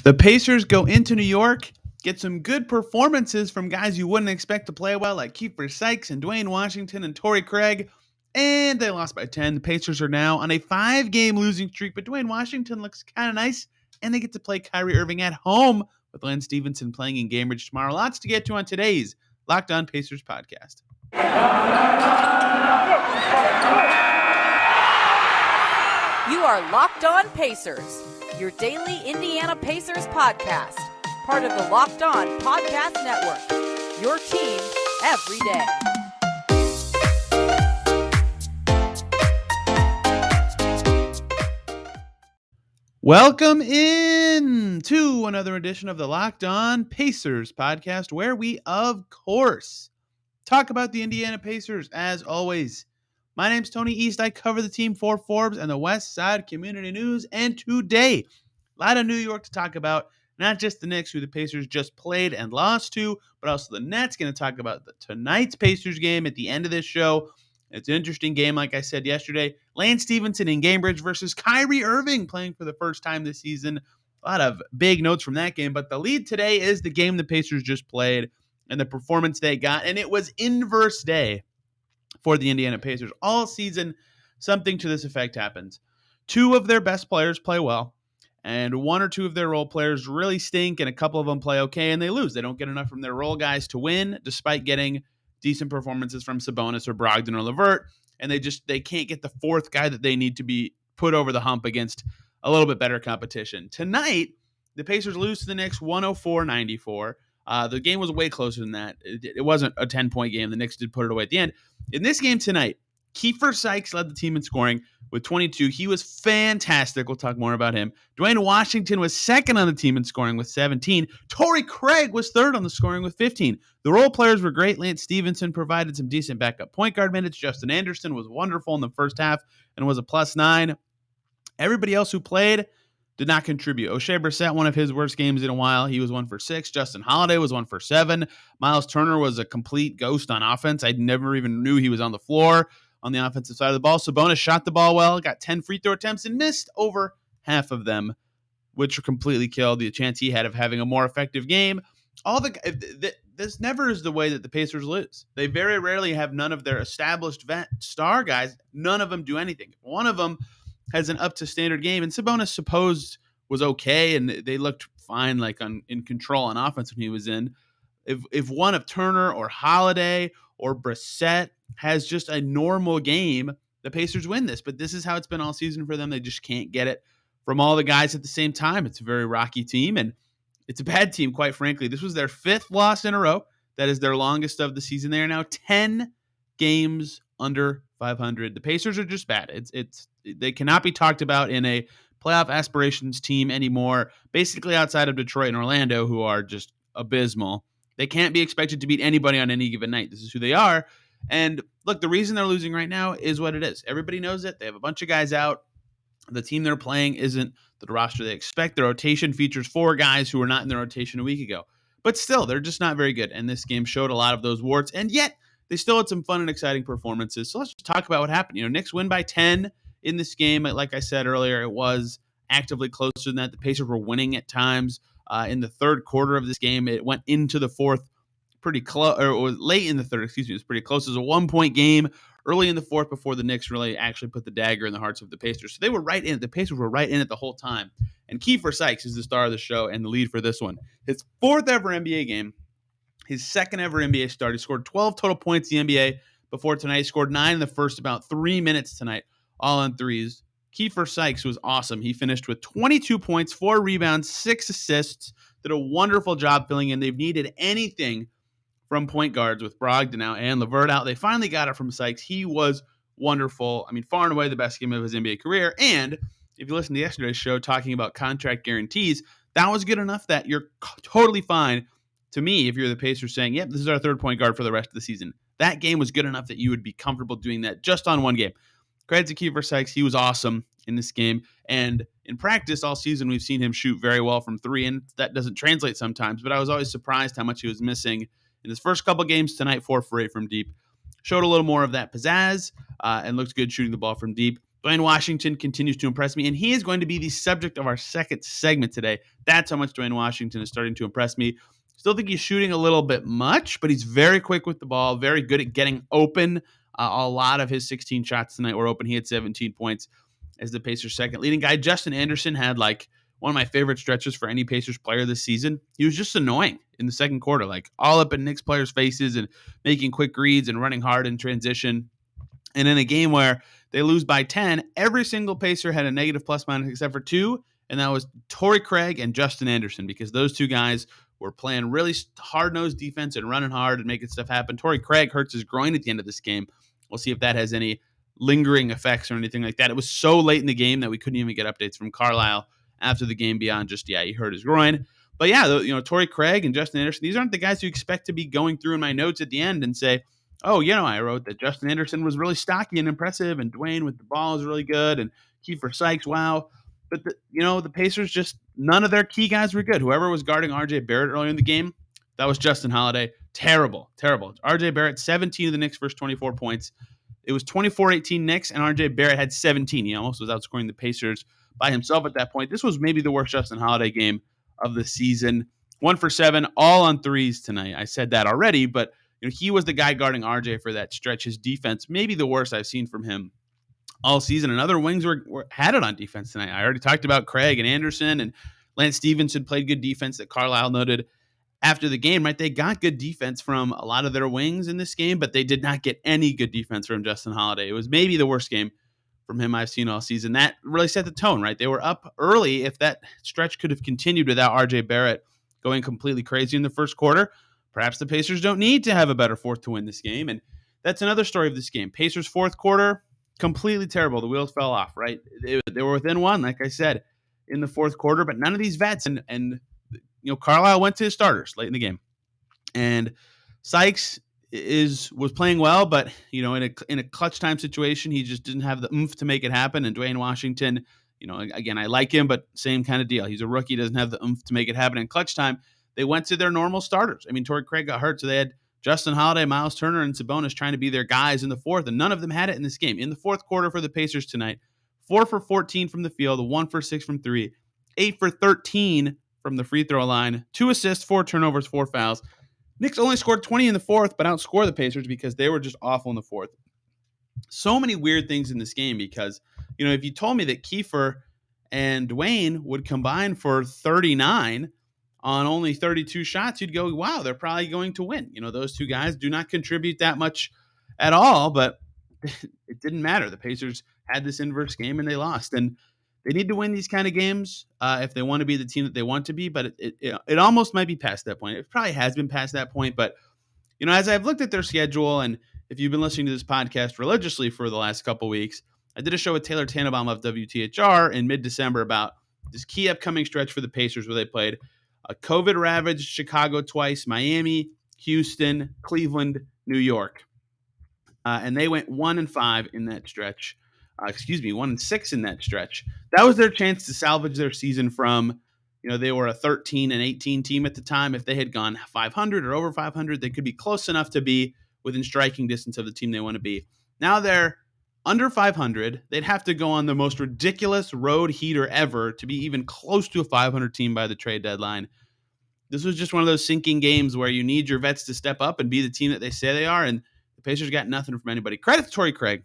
The Pacers go into New York, get some good performances from guys you wouldn't expect to play well, like Keefer Sykes and Duane Washington and Torrey Craig, and they lost by 10. The Pacers are now on a 5-game losing streak, but Duane Washington looks kind of nice, and they get to play Kyrie Irving at home with Lance Stevenson playing in Cambridge tomorrow. Lots to get to on today's Locked On Pacers podcast. You are Locked On Pacers, your daily Indiana Pacers podcast, part of the Locked On Podcast Network, your team every day. Welcome in to another edition of the Locked On Pacers podcast, where we, of course, talk about the Indiana Pacers as always. My name's Tony East. I cover the team for Forbes and the West Side Community News. And today, a lot of New York to talk about. Not just the Knicks, who the Pacers just played and lost to, but also the Nets. Going to talk about tonight's Pacers game at the end of this show. It's an interesting game, like I said yesterday. Lance Stevenson in Cambridge versus Kyrie Irving playing for the first time this season. A lot of big notes from that game. But the lead today is the game the Pacers just played and the performance they got. And it was inverse day for the Indiana Pacers. All season, something to this effect happens. Two of their best players play well, and one or two of their role players really stink, and a couple of them play okay, and they lose. They don't get enough from their role guys to win, despite getting decent performances from Sabonis or Brogdon or LeVert, and they can't get the fourth guy that they need to be put over the hump against a little bit better competition. Tonight, the Pacers lose to the Knicks 104-94. The game was way closer than that. It wasn't a 10-point game. The Knicks did put it away at the end. In this game tonight, Keefer Sykes led the team in scoring with 22. He was fantastic. We'll talk more about him. Duane Washington was second on the team in scoring with 17. Torrey Craig was third on the scoring with 15. The role players were great. Lance Stevenson provided some decent backup point guard minutes. Justin Anderson was wonderful in the first half and was a +9. Everybody else who played did not contribute. O'Shea Brissett, one of his worst games in a while. He was 1 for 6. Justin Holiday was 1 for 7. Miles Turner was a complete ghost on offense. I never even knew he was on the floor on the offensive side of the ball. Sabonis shot the ball well, got 10 free throw attempts, and missed over half of them, which completely killed the chance he had of having a more effective game. This never is the way that the Pacers lose. They very rarely have none of their established vet star guys. None of them do anything. One of them has an up to standard game, and Sabonis supposed was okay, and they looked fine, like in control on offense when he was in. If one of Turner or Holiday or Brissett has just a normal game, the Pacers win this. But this is how it's been all season for them. They just can't get it from all the guys at the same time. It's a very rocky team, and it's a bad team, quite frankly. This was their 5th loss in a row. That is their longest of the season. They are now 10 games under 500. The Pacers are just bad. They cannot be talked about in a playoff aspirations team anymore, basically outside of Detroit and Orlando, who are just abysmal. They can't be expected to beat anybody on any given night. This is who they are. And look, the reason they're losing right now is what it is. Everybody knows it. They have a bunch of guys out. The team they're playing isn't the roster they expect. The rotation features 4 guys who were not in the rotation a week ago. But still, they're just not very good. And this game showed a lot of those warts. And yet, they still had some fun and exciting performances. So let's just talk about what happened. Knicks win by 10 in this game. Like I said earlier, it was actively closer than that. The Pacers were winning at times. In the third quarter of this game, it went into the fourth pretty close, or it was late in the third, excuse me. It was pretty close. It was a 1-point game early in the fourth before the Knicks really actually put the dagger in the hearts of the Pacers. So they were right in it. The Pacers were right in it the whole time. And Keifer Sykes is the star of the show and the lead for this one. His 4th ever NBA game. His 2nd ever NBA start. He scored 12 total points in the NBA before tonight. He scored 9 in the first about 3 minutes tonight, all on threes. Keifer Sykes was awesome. He finished with 22 points, 4 rebounds, 6 assists. Did a wonderful job filling in. They've needed anything from point guards with Brogdon out and LeVert out. They finally got it from Sykes. He was wonderful. I mean, far and away the best game of his NBA career. And if you listen to yesterday's show talking about contract guarantees, that was good enough that you're totally fine. To me, if you're the Pacers saying, yep, this is our 3rd point guard for the rest of the season, that game was good enough that you would be comfortable doing that just on one game. Credit to Keifer Sykes. He was awesome in this game. And in practice all season, we've seen him shoot very well from 3, and that doesn't translate sometimes. But I was always surprised how much he was missing in his first couple games. Tonight, 4 for 8 from deep. Showed a little more of that pizzazz and looked good shooting the ball from deep. Duane Washington continues to impress me, and he is going to be the subject of our second segment today. That's how much Duane Washington is starting to impress me. Still think he's shooting a little bit much, but he's very quick with the ball, very good at getting open. A lot of his 16 shots tonight were open. He had 17 points as the Pacers' second leading guy. Justin Anderson had like one of my favorite stretches for any Pacers player this season. He was just annoying in the second quarter, like all up in Knicks players' faces and making quick reads and running hard in transition. And in a game where they lose by 10, every single Pacer had a negative plus minus except for two, and that was Torrey Craig and Justin Anderson, because those two guys were playing really hard-nosed defense and running hard and making stuff happen. Torrey Craig hurts his groin at the end of this game. We'll see if that has any lingering effects or anything like that. It was so late in the game that we couldn't even get updates from Carlisle after the game beyond just, he hurt his groin. But yeah, Torrey Craig and Justin Anderson, these aren't the guys you expect to be going through in my notes at the end and say, oh, I wrote that Justin Anderson was really stocky and impressive, and Duane with the ball is really good, and Keefer Sykes, wow. But the Pacers, just none of their key guys were good. Whoever was guarding RJ Barrett earlier in the game, that was Justin Holiday. Terrible. RJ Barrett, 17 of the Knicks' first 24 points. It was 24-18 Knicks, and RJ Barrett had 17. He almost was outscoring the Pacers by himself at that point. This was maybe the worst Justin Holiday game of the season. 1 for 7, all on threes tonight. I said that already, but he was the guy guarding RJ for that stretch. His defense, maybe the worst I've seen from him all season. And other wings had it on defense tonight. I already talked about Craig and Anderson, and Lance Stevenson played good defense that Carlisle noted after the game, right? They got good defense from a lot of their wings in this game, but they did not get any good defense from Justin Holiday. It was maybe the worst game from him I've seen all season. That really set the tone, right? They were up early. If that stretch could have continued without RJ Barrett going completely crazy in the first quarter, perhaps the Pacers don't need to have a better fourth to win this game. And that's another story of this game. Pacers fourth quarter, completely terrible. The wheels fell off, right? They were within one, like I said, in the fourth quarter, but none of these vets. And Carlisle went to his starters late in the game. And Sykes was playing well, but in a clutch time situation, he just didn't have the oomph to make it happen. And Duane Washington, again, I like him, but same kind of deal. He's a rookie, doesn't have the oomph to make it happen in clutch time. They went to their normal starters. I mean, Torrey Craig got hurt, so they had Justin Holiday, Miles Turner, and Sabonis trying to be their guys in the fourth, and none of them had it in this game. In the fourth quarter for the Pacers tonight, 4 for 14 from the field, 1 for 6 from 3, 8 for 13 from the free throw line, 2 assists, 4 turnovers, 4 fouls. Knicks only scored 20 in the fourth, but outscored the Pacers because they were just awful in the fourth. So many weird things in this game because, if you told me that Keifer and Duane would combine for 39 on only 32 shots, you'd go, wow, they're probably going to win. Those two guys do not contribute that much at all, but it didn't matter. The Pacers had this inverse game and they lost. And they need to win these kind of games if they want to be the team that they want to be, but it almost might be past that point. It probably has been past that point, but as I've looked at their schedule, and if you've been listening to this podcast religiously for the last couple weeks, I did a show with Taylor Tannenbaum of WTHR in mid-December about this key upcoming stretch for the Pacers where they played a COVID-ravaged Chicago twice, Miami, Houston, Cleveland, New York. And they went 1-5 in that stretch. 1-6 in that stretch. That was their chance to salvage their season from, they were a 13-18 team at the time. If they had gone 500 or over 500, they could be close enough to be within striking distance of the team they want to be. Now they're under 500. They'd have to go on the most ridiculous road heater ever to be even close to a 500 team by the trade deadline. This was just one of those sinking games where you need your vets to step up and be the team that they say they are, and the Pacers got nothing from anybody. Credit to Torrey Craig.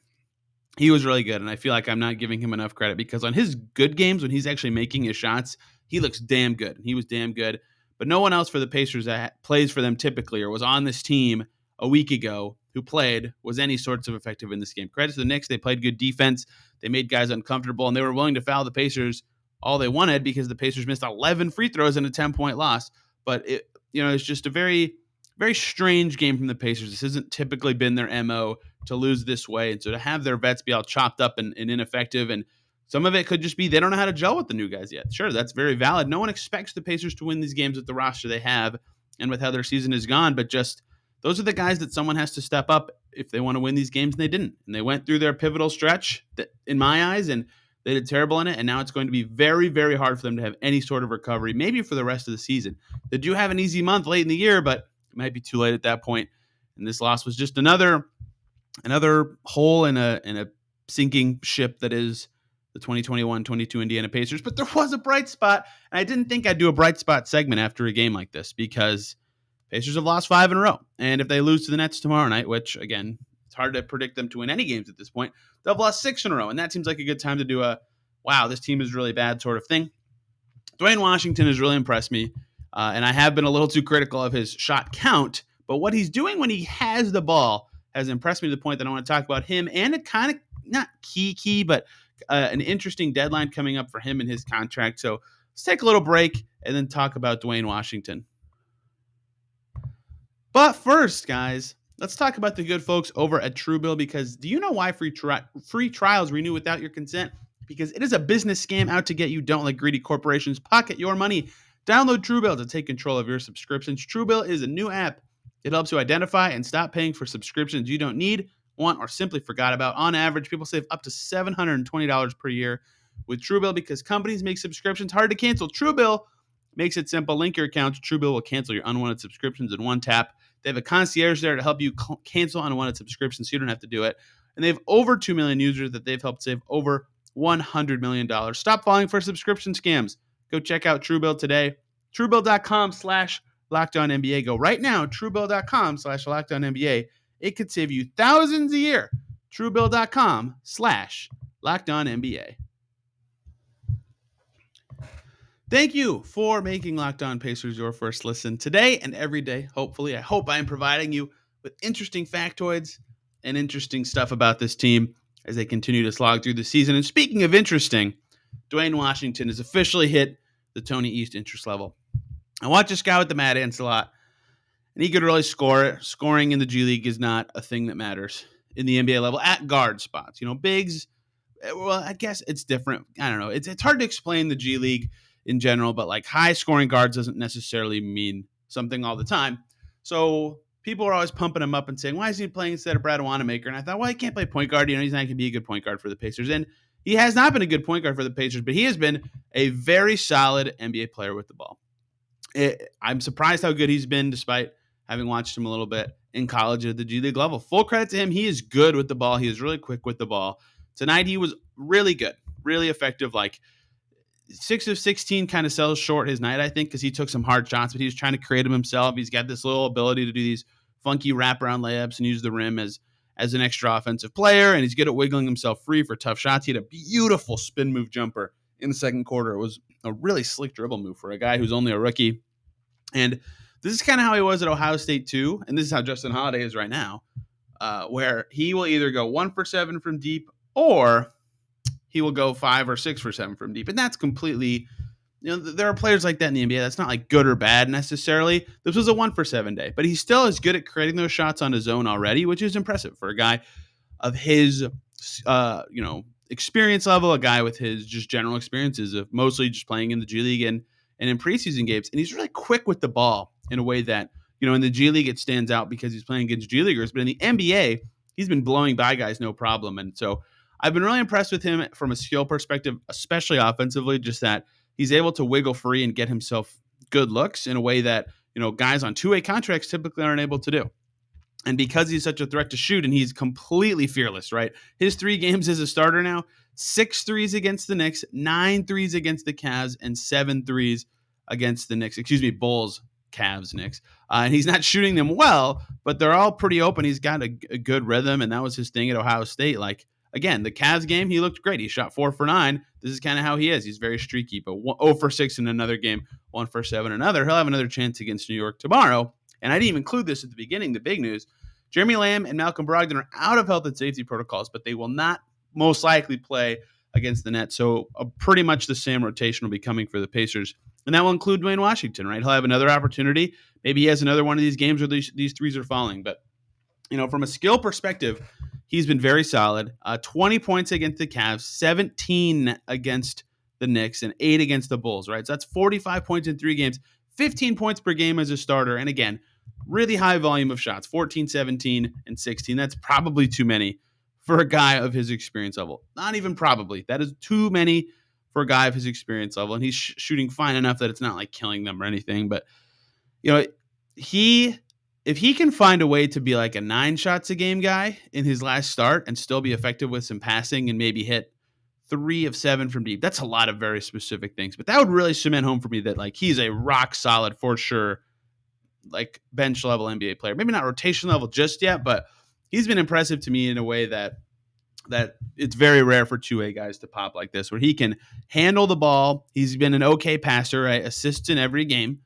He was really good, and I feel like I'm not giving him enough credit because on his good games, when he's actually making his shots, he looks damn good. He was damn good. But no one else for the Pacers that plays for them typically or was on this team a week ago who played was any sorts of effective in this game. Credit to the Knicks. They played good defense. They made guys uncomfortable, and they were willing to foul the Pacers all they wanted because the Pacers missed 11 free throws in a 10-point loss. But it's just a very, very strange game from the Pacers. This hasn't typically been their MO to lose this way. And so to have their vets be all chopped up and ineffective, and some of it could just be they don't know how to gel with the new guys yet. Sure, that's very valid. No one expects the Pacers to win these games with the roster they have and with how their season has gone, but just those are the guys that someone has to step up if they want to win these games, and they didn't. And they went through their pivotal stretch, in my eyes, and they did terrible in it, and now it's going to be very, very hard for them to have any sort of recovery, maybe for the rest of the season. They do have an easy month late in the year, but it might be too late at that point. And this loss was just another hole in a sinking ship that is the 2021-22 Indiana Pacers. But there was a bright spot, and I didn't think I'd do a bright spot segment after a game like this because Pacers have lost 5 in a row. And if they lose to the Nets tomorrow night, which, again, it's hard to predict them to win any games at this point, they'll have lost 6 in a row. And that seems like a good time to do a, wow, this team is really bad sort of thing. Duane Washington has really impressed me, and I have been a little too critical of his shot count, but what he's doing when he has the ball has impressed me to the point that I want to talk about him and a kind of, not key, but an interesting deadline coming up for him and his contract. So let's take a little break and then talk about Duane Washington. But first, guys, let's talk about the good folks over at TrueBill, because do you know why free trials renew without your consent? Because it is a business scam out to get you. Don't let greedy corporations pocket your money. Download TrueBill to take control of your subscriptions. TrueBill is a new app. It helps you identify and stop paying for subscriptions you don't need, want, or simply forgot about. On average, people save up to $720 per year with TrueBill because companies make subscriptions hard to cancel. TrueBill makes it simple. Link your account to TrueBill will cancel your unwanted subscriptions in one tap. They have a concierge there to help you cancel unwanted subscriptions so you don't have to do it. And they have over 2 million users that they've helped save over $100 million. Stop falling for subscription scams. Go check out TrueBill today. TrueBill.com/LockedOnNBA. Go right now. TrueBill.com/LockedOnNBA. It could save you thousands a year. TrueBill.com/LockedOnNBA. Thank you for making Locked On Pacers your first listen today and every day. Hopefully, I hope I am providing you with interesting factoids and interesting stuff about this team as they continue to slog through the season. And speaking of interesting, Duane Washington has officially hit the Tony East interest level. I watch this guy with the Mad Ants a lot, and he could really score. Scoring in the G League is not a thing that matters in the NBA level at guard spots. You know, bigs, well, I guess it's different. I don't know. It's hard to explain the G League in general, but like high scoring guards doesn't necessarily mean something all the time. So people are always pumping him up and saying, why is he playing instead of Brad Wanamaker? And I thought, well, he can't play point guard. You know, he's not going to be a good point guard for the Pacers. And he has not been a good point guard for the Pacers, but he has been a very solid NBA player with the ball. I'm surprised how good he's been despite having watched him a little bit in college at the G League level. Full credit to him. He is good with the ball. He is really quick with the ball. Tonight, he was really good, really effective. Like 6 of 16 kind of sells short his night, I think, because he took some hard shots, but he was trying to create them himself. He's got this little ability to do these funky wraparound layups and use the rim as an extra offensive player, and he's good at wiggling himself free for tough shots. He had a beautiful spin move jumper in the second quarter. It was a really slick dribble move for a guy who's only a rookie. And this is kind of how he was at Ohio State too, and this is how Justin Holiday is right now, where he will either go 1 for 7 from deep or he will go 5 or 6 for 7 from deep. And that's completely, you know, there are players like that in the NBA. That's not like good or bad necessarily. This was a 1 for 7 day, but he still is good at creating those shots on his own already, which is impressive for a guy of his, experience level, a guy with his just general experiences of mostly just playing in the G League and in preseason games. And he's really quick with the ball in a way that, you know, in the G League, it stands out because he's playing against G Leaguers, but in the NBA, he's been blowing by guys no problem. And so I've been really impressed with him from a skill perspective, especially offensively, just that he's able to wiggle free and get himself good looks in a way that, you know, guys on two-way contracts typically aren't able to do. And because he's such a threat to shoot and he's completely fearless, right? His 3 games as a starter now, 6 threes against the Knicks, 9 threes against the Cavs, and 7 threes against the Knicks. Bulls, Cavs, Knicks. And he's not shooting them well, but they're all pretty open. He's got a good rhythm, and that was his thing at Ohio State. Like, again, the Cavs game, he looked great. He shot 4 for 9. This is kind of how he is. He's very streaky, but 0 for 6 in another game, 1 for 7 another. He'll have another chance against New York tomorrow. And I didn't even include this at the beginning, the big news. Jeremy Lamb and Malcolm Brogdon are out of health and safety protocols, but they will not most likely play against the Nets. So pretty much the same rotation will be coming for the Pacers. And that will include Duane Washington, right? He'll have another opportunity. Maybe he has another one of these games where these threes are falling. But, you know, from a skill perspective, he's been very solid. 20 points against the Cavs, 17 against the Knicks, and 8 against the Bulls, right? So that's 45 points in 3 games, 15 points per game as a starter. And again, really high volume of shots, 14, 17, and 16. That's probably too many for a guy of his experience level. Not even probably. That is too many for a guy of his experience level. And he's shooting fine enough that it's not like killing them or anything. But, you know, he if he can find a way to be like a 9 shots a game guy in his last start and still be effective with some passing and maybe hit 3 of 7 from deep, that's a lot of very specific things. But that would really cement home for me that like he's a rock solid for sure, like bench level NBA player. Maybe not rotation level just yet, but he's been impressive to me in a way that it's very rare for 2A guys to pop like this, where he can handle the ball. He's been an okay passer, right? Assists in every game.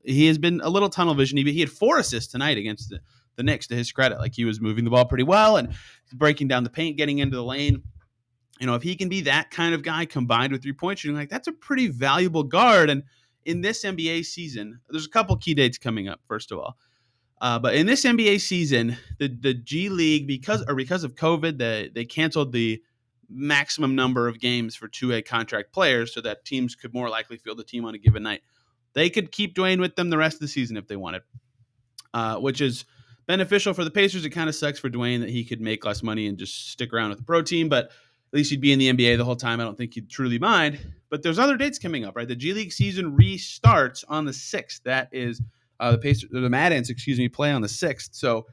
He has been a little tunnel vision. He had 4 assists tonight against the Knicks, to his credit. Like, he was moving the ball pretty well and breaking down the paint, getting into the lane. If he can be that kind of guy combined with 3-point shooting, like, that's a pretty valuable guard. And in this NBA season, there's a couple key dates coming up, first of all. But in this NBA season, the G League, because of COVID, they canceled the maximum number of games for 2A contract players so that teams could more likely field the team on a given night. They could keep Duane with them the rest of the season if they wanted, which is beneficial for the Pacers. It kind of sucks for Duane that he could make less money and just stick around with the pro team, but at least he'd be in the NBA the whole time. I don't think he'd truly mind. But there's other dates coming up, right? The G League season restarts on the 6th. That is the Mad Ants, play on the 6th. So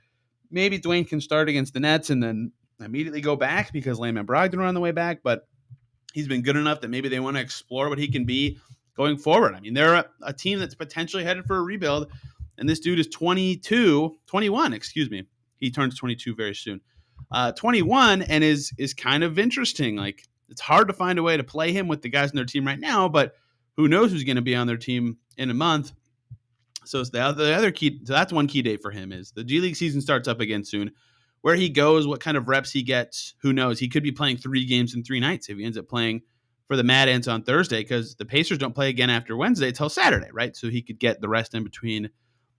maybe Duane can start against the Nets and then immediately go back because Lamb and Brogdon are on the way back. But he's been good enough that maybe they want to explore what he can be going forward. I mean, they're a team that's potentially headed for a rebuild, and this dude is 21. He turns 22 very soon. 21 and is kind of interesting. Like, it's hard to find a way to play him with the guys on their team right now, but who knows who's going to be on their team in a month. So it's the other key. So that's one key date for him is the G League season starts up again soon. Where he goes, what kind of reps he gets, who knows? He could be playing 3 games in 3 nights if he ends up playing for the Mad Ants on Thursday, because the Pacers don't play again after Wednesday until Saturday, right? So he could get the rest in between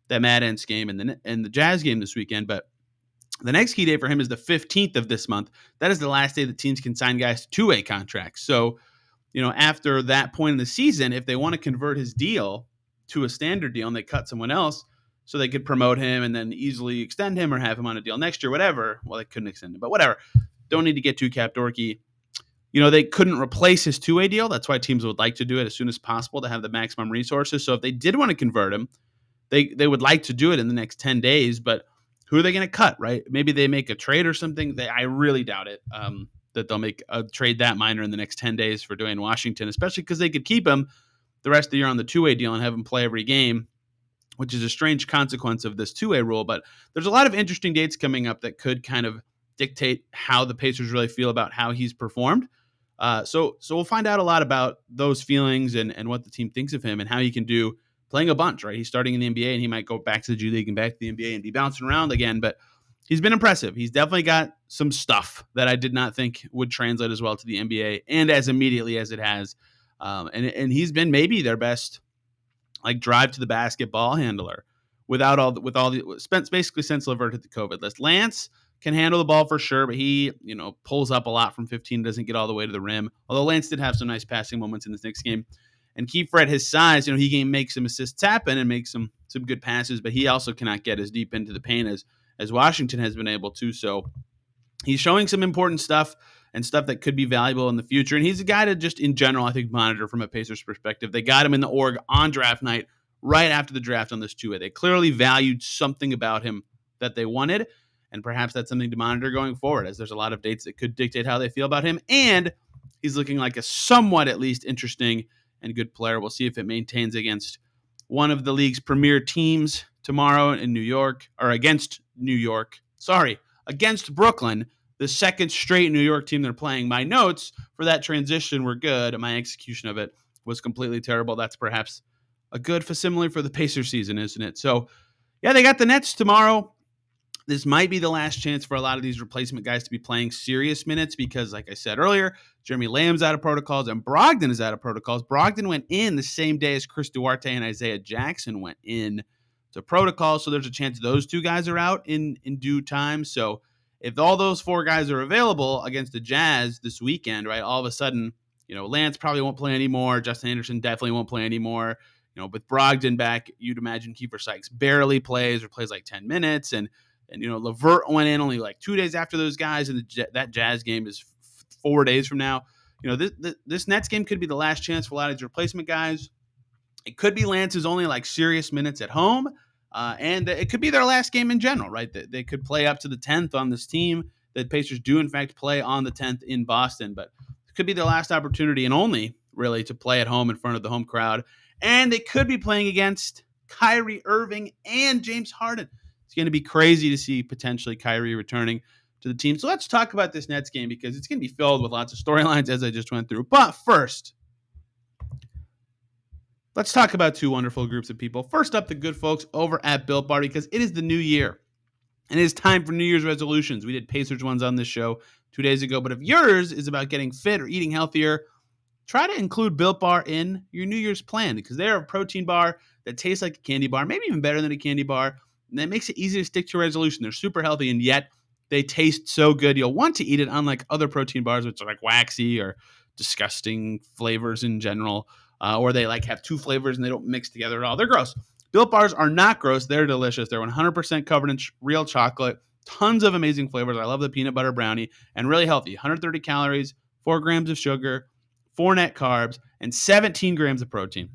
that Mad Ants game and the Jazz game this weekend. But the next key day for him is the 15th of this month. That is the last day that teams can sign guys to 2A contracts. So, after that point in the season, if they want to convert his deal to a standard deal and they cut someone else so they could promote him and then easily extend him or have him on a deal next year, whatever. Well, they couldn't extend him, but whatever. Don't need to get too cap dorky. They couldn't replace his 2A deal. That's why teams would like to do it as soon as possible to have the maximum resources. So if they did want to convert him, they would like to do it in the next 10 days, but who are they going to cut, right? Maybe they make a trade or something. I really doubt it that they'll make a trade that minor in the next 10 days for Duane Washington, especially because they could keep him the rest of the year on the 2A deal and have him play every game, which is a strange consequence of this 2A rule. But there's a lot of interesting dates coming up that could kind of dictate how the Pacers really feel about how he's performed. So we'll find out a lot about those feelings and what the team thinks of him and how he can do playing a bunch, right? He's starting in the NBA and he might go back to the G League and back to the NBA and be bouncing around again, but he's been impressive. He's definitely got some stuff that I did not think would translate as well to the NBA and as immediately as it has. And he's been maybe their best like drive to the basketball handler basically since LeVert hit the COVID list. Lance can handle the ball for sure, but he, pulls up a lot from 15, doesn't get all the way to the rim. Although Lance did have some nice passing moments in this Knicks game. And Keifer at his size, he can make some assists happen and make some good passes, but he also cannot get as deep into the paint as Washington has been able to. So he's showing some important stuff and stuff that could be valuable in the future. And he's a guy to just in general, I think, monitor from a Pacers perspective. They got him in the org on draft night, right after the draft on this 2A. They clearly valued something about him that they wanted, and perhaps that's something to monitor going forward, as there's a lot of dates that could dictate how they feel about him. And he's looking like a somewhat at least interesting and good player. We'll see if it maintains against one of the league's premier teams tomorrow in New York, or against Brooklyn, the second straight New York team they're playing. My notes for that transition were good. My execution of it was completely terrible. That's perhaps a good facsimile for the Pacers season, isn't it? So, yeah, they got the Nets tomorrow. This might be the last chance for a lot of these replacement guys to be playing serious minutes because, like I said earlier, Jeremy Lamb's out of protocols and Brogdon is out of protocols. Brogdon went in the same day as Chris Duarte and Isaiah Jackson went in to protocol, so there's a chance those 2 guys are out in due time. So if all those 4 guys are available against the Jazz this weekend, right, all of a sudden, Lance probably won't play anymore. Justin Anderson definitely won't play anymore. With Brogdon back, you'd imagine Keefer Sykes barely plays or plays like 10 minutes. And LeVert went in only like 2 days after those guys, and that Jazz game is 4 days from now. This Nets game could be the last chance for a lot of these replacement guys. It could be Lance's only like serious minutes at home. And it could be their last game in general, right? They could play up to the 10th on this team. The Pacers do, in fact, play on the 10th in Boston, but it could be their last opportunity and only really to play at home in front of the home crowd. And they could be playing against Kyrie Irving and James Harden. It's going to be crazy to see potentially Kyrie returning to the team. So let's talk about this Nets game because it's going to be filled with lots of storylines as I just went through. But first, let's talk about two wonderful groups of people. First up, the good folks over at Built Bar, because it is the new year and it is time for New Year's resolutions. We did Pacers ones on this show 2 days ago, but if yours is about getting fit or eating healthier, try to include Built Bar in your New Year's plan because they're a protein bar that tastes like a candy bar, maybe even better than a candy bar, and that makes it easy to stick to your resolution. They're super healthy, and yet they taste so good. You'll want to eat it, unlike other protein bars, which are like waxy or disgusting flavors in general, or they like have two flavors and they don't mix together at all. They're gross. Built Bars are not gross. They're delicious. They're 100% covered in real chocolate, tons of amazing flavors. I love the peanut butter brownie, and really healthy. 130 calories, 4 grams of sugar, 4 net carbs, and 17 grams of protein.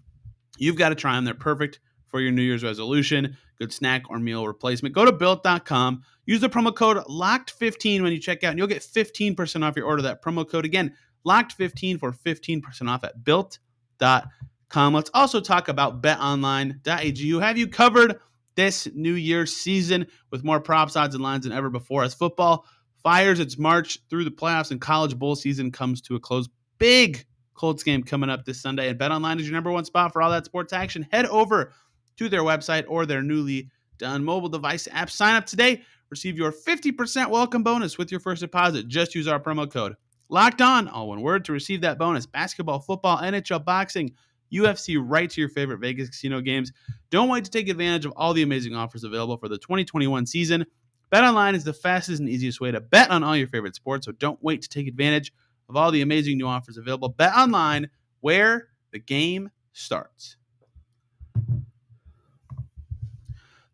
You've got to try them. They're perfect for your New Year's resolution, good snack or meal replacement. Go to Built.com. Use the promo code LOCKED15 when you check out, and you'll get 15% off your order. That promo code, again, LOCKED15 for 15% off at Built.com. Let's also talk about BetOnline.ag, who have you covered this New Year's season with more props, odds, and lines than ever before. As football fires its march through the playoffs and college bowl season comes to a close, big Colts game coming up this Sunday, and BetOnline is your number one spot for all that sports action. Head over to their website or their newly done mobile device app. Sign up today. Receive your 50% welcome bonus with your first deposit. Just use our promo code Locked On, all one word, to receive that bonus. Basketball, football, NHL, boxing, UFC, right to your favorite Vegas casino games. Don't wait to take advantage of all the amazing offers available for the 2021 season. BetOnline is the fastest and easiest way to bet on all your favorite sports, so don't wait to take advantage of all the amazing new offers available. Bet online, where the game starts.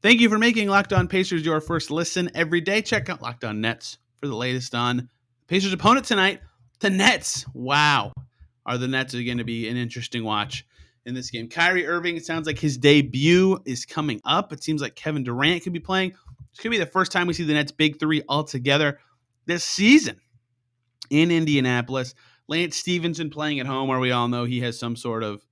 Thank you for making Locked On Pacers your first listen every day. Check out Locked On Nets for the latest on Pacers' opponent tonight, the Nets. Wow. Are the Nets going to be an interesting watch in this game? Kyrie Irving, it sounds like his debut is coming up. It seems like Kevin Durant could be playing. This could be the first time we see the Nets' big three all together this season in Indianapolis. Lance Stevenson playing at home, where we all know he has some sort of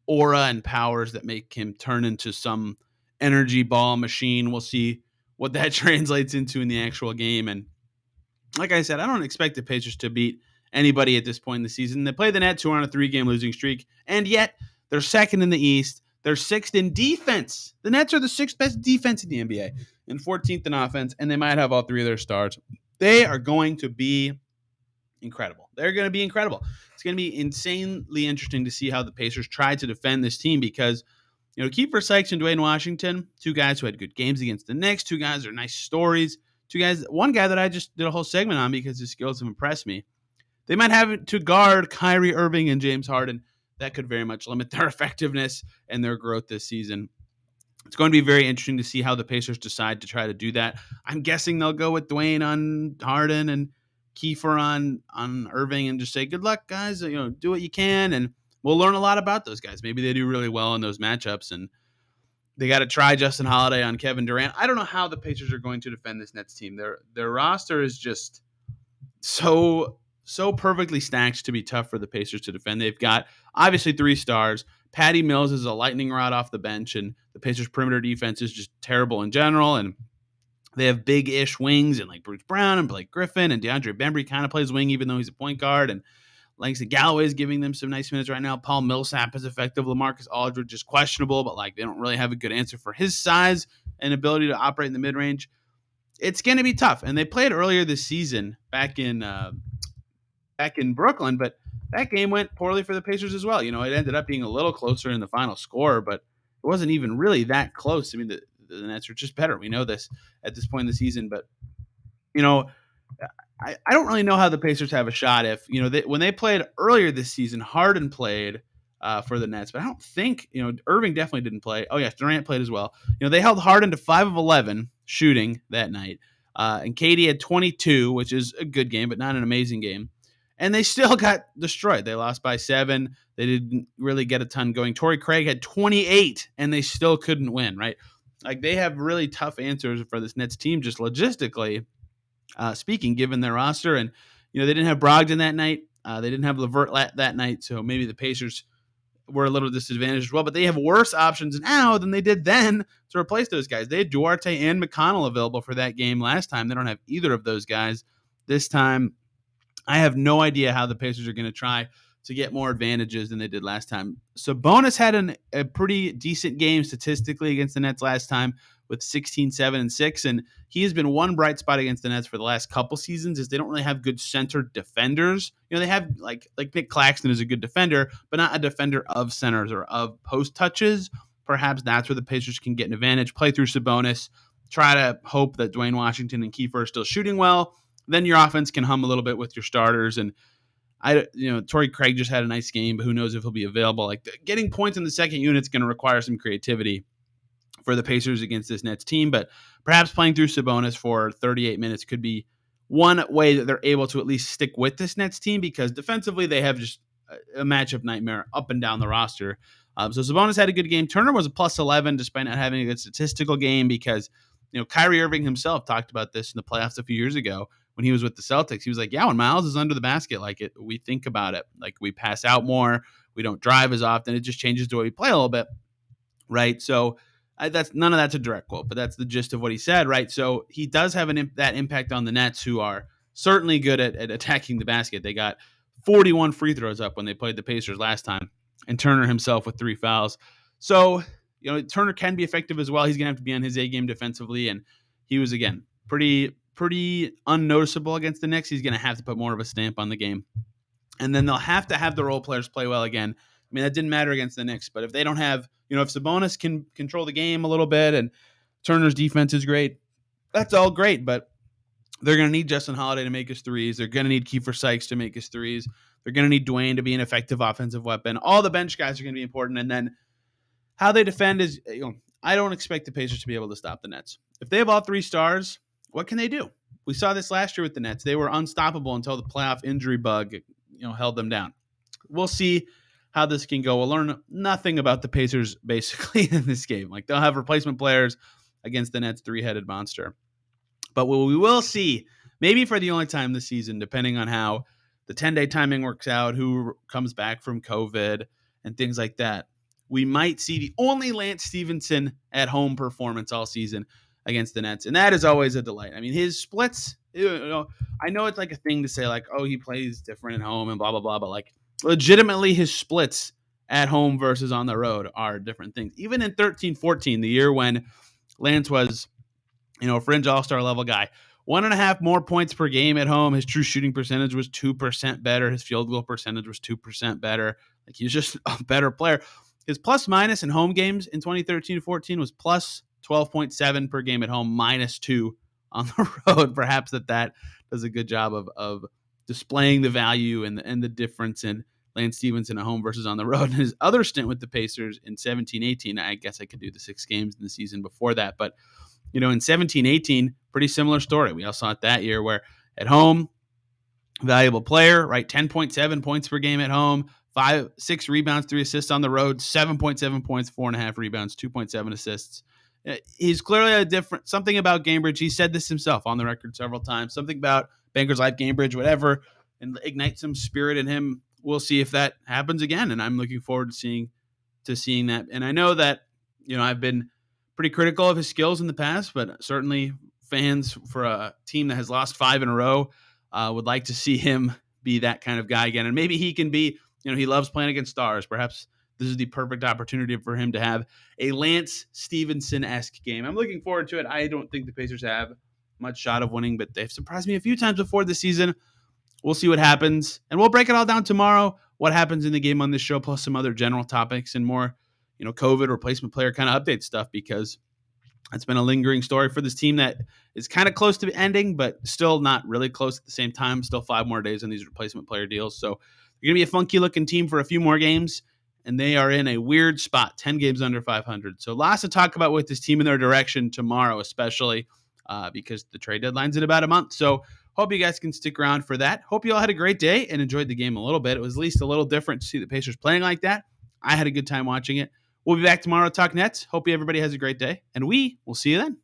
aura and powers that make him turn into some energy ball machine. We'll see what that translates into in the actual game. And like I said, I don't expect the Pacers to beat anybody at this point in the season. They play the Nets, who are on a 3-game losing streak, and yet they're second in the East. They're sixth in defense. The Nets are the sixth best defense in the NBA and 14th in offense, and they might have all three of their stars. They are going to be incredible. They're going to be incredible. It's going to be insanely interesting to see how the Pacers try to defend this team because, you know, Keefer Sykes and Duane Washington, two guys who had good games against the Knicks, two guys that are nice stories, two guys, one guy that I just did a whole segment on because his skills have impressed me. They might have to guard Kyrie Irving and James Harden. That could very much limit their effectiveness and their growth this season. It's going to be very interesting to see how the Pacers decide to try to do that. I'm guessing they'll go with Duane on Harden and Keifer on Irving and just say, good luck, guys. You know, do what you can, and we'll learn a lot about those guys. Maybe they do really well in those matchups, and they got to try Justin Holiday on Kevin Durant. I don't know how the Pacers are going to defend this Nets team. Their roster is just so perfectly stacked to be tough for the Pacers to defend. They've got obviously 3 stars. Patty Mills is a lightning rod off the bench, and the Pacers' perimeter defense is just terrible in general. And they have big-ish wings and like Bruce Brown and Blake Griffin, and DeAndre Bembry kind of plays wing even though he's a point guard. And Langston Galloway is giving them some nice minutes right now. Paul Millsap is effective. LaMarcus Aldridge is questionable, but like they don't really have a good answer for his size and ability to operate in the mid-range. It's going to be tough. And they played earlier this season back in Brooklyn, but that game went poorly for the Pacers as well. You know, it ended up being a little closer in the final score, but it wasn't even really that close. I mean, the Nets are just better. We know this at this point in the season, but you know, I don't really know how the Pacers have a shot if, you know, when they played earlier this season, Harden played for the Nets, but I don't think, you know, Irving definitely didn't play. Oh, yes, Durant played as well. You know, they held Harden to 5 of 11 shooting that night. And KD had 22, which is a good game, but not an amazing game. And they still got destroyed. They lost by 7. They didn't really get a ton going. Torrey Craig had 28, and they still couldn't win, right? Like, they have really tough answers for this Nets team, just logistically speaking, given their roster. And, they didn't have Brogdon that night. They didn't have LeVert that night. So maybe the Pacers were a little disadvantaged as well, but they have worse options now than they did then to replace those guys. They had Duarte and McConnell available for that game last time. They don't have either of those guys this time. I have no idea how the Pacers are going to try to get more advantages than they did last time. Sabonis had a pretty decent game statistically against the Nets last time with 16, 7, and 6. And he has been one bright spot against the Nets for the last couple seasons is they don't really have good center defenders. They have like Nick Claxton is a good defender, but not a defender of centers or of post touches. Perhaps that's where the Pacers can get an advantage. Play through Sabonis. Try to hope that Duane Washington and Keefer are still shooting well. Then your offense can hum a little bit with your starters. And Torrey Craig just had a nice game, but who knows if he'll be available. Like, getting points in the second unit is going to require some creativity for the Pacers against this Nets team. But perhaps playing through Sabonis for 38 minutes could be one way that they're able to at least stick with this Nets team, because defensively they have just a matchup nightmare up and down the roster. So Sabonis had a good game. Turner was a plus 11 despite not having a good statistical game, because Kyrie Irving himself talked about this in the playoffs a few years ago when he was with the Celtics. He was like, yeah, when Miles is under the basket, we think about it. Like, we pass out more. We don't drive as often. It just changes the way we play a little bit. Right. So that's none of that's a direct quote, but that's the gist of what he said. Right. So he does have that impact on the Nets, who are certainly good at attacking the basket. They got 41 free throws up when they played the Pacers last time, and Turner himself with 3 fouls. So, Turner can be effective as well. He's going to have to be on his A game defensively. And he was, again, pretty unnoticeable against the Knicks. He's going to have to put more of a stamp on the game. And then they'll have to have the role players play well again. I mean, that didn't matter against the Knicks, but if they don't have, if Sabonis can control the game a little bit and Turner's defense is great, that's all great. But they're going to need Justin Holiday to make his threes. They're going to need Keefer Sykes to make his threes. They're going to need Duane to be an effective offensive weapon. All the bench guys are going to be important. And then how they defend is, I don't expect the Pacers to be able to stop the Nets. If they have all 3 stars, what can they do? We saw this last year with the Nets. They were unstoppable until the playoff injury bug, held them down. We'll see how this can go. We'll learn nothing about the Pacers basically in this game. Like, they'll have replacement players against the Nets' 3-headed monster. But what we will see, maybe for the only time this season, depending on how the 10-day timing works out, who comes back from COVID and things like that, we might see the only Lance Stevenson at home performance all season against the Nets. And that is always a delight. I mean, his splits, I know it's like a thing to say, like, oh, he plays different at home and blah, blah, blah. But, like, legitimately, his splits at home versus on the road are different things. Even in 13-14, the year when Lance was, a fringe all-star level guy, 1.5 more points per game at home. His true shooting percentage was 2% better. His field goal percentage was 2% better. Like, he's just a better player. His plus minus in home games in 2013-14 was plus 12.7 per game at home, -2 on the road. Perhaps that does a good job of displaying the value and the difference in Lance Stevenson at home versus on the road. And his other stint with the Pacers in 17-18, I guess I could do the 6 games in the season before that. But, in 17-18, pretty similar story. We all saw it that year where at home, valuable player, right? 10.7 points per game at home, 6 rebounds, 3 assists on the road, 7.7 points, 4.5 rebounds, 2.7 assists. He's clearly something about Gainbridge. He said this himself on the record several times, something about Bankers Life, Gainbridge, whatever, and ignite some spirit in him. We'll see if that happens again. And I'm looking forward to seeing that. And I know that, I've been pretty critical of his skills in the past, but certainly fans for a team that has lost 5 in a row would like to see him be that kind of guy again. And maybe he can be, he loves playing against stars. Perhaps this is the perfect opportunity for him to have a Lance Stevenson-esque game. I'm looking forward to it. I don't think the Pacers have much shot of winning, but they've surprised me a few times before this season. We'll see what happens. And we'll break it all down tomorrow, what happens in the game on this show, plus some other general topics and more, COVID replacement player kind of update stuff, because it's been a lingering story for this team that is kind of close to ending, but still not really close at the same time. Still 5 more days on these replacement player deals. So they're going to be a funky looking team for a few more games, and they are in a weird spot, 10 games under 500. So lots to talk about with this team in their direction tomorrow, especially because the trade deadline's in about a month. So hope you guys can stick around for that. Hope you all had a great day and enjoyed the game a little bit. It was at least a little different to see the Pacers playing like that. I had a good time watching it. We'll be back tomorrow to talk Nets. Hope everybody has a great day, and we will see you then.